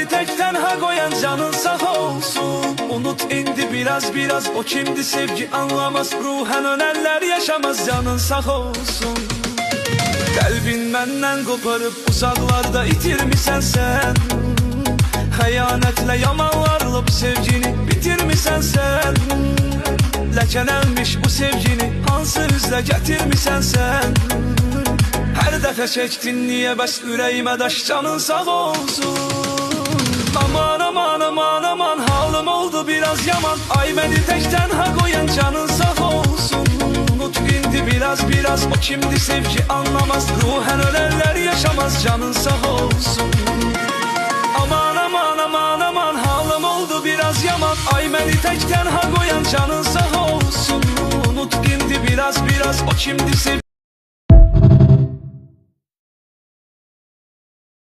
məni tək tənha qoyan canın sağ olsun. Unut indi biraz o kimdi sevgi anlamaz. Ruhen önərlər yaşamaz canın sağ olsun. Qəlbin məndən qoparıb uzaqlarda itirmisən sən. Xəyanətlə yamanlarla bu sevgini bitirmisən sən. Ləkələnmiş bu sevgini hansı üzlə gətirmisən sən. Hər dəfə çəkdin niyə bəs ürəyimə daş canın sağ olsun. Aman aman aman aman halım oldu biraz yaman. Ay məni tək tənha qoyan canın sağ olsun. Unut indi biraz o kimdi sevgi anlamaz. Ruhen ölərlər yaşamaz canın sağ olsun. Aman aman aman aman halım oldu biraz yaman. Ay məni tək tənha qoyan canın sağ olsun. Unut indi biraz o kimdi sevgi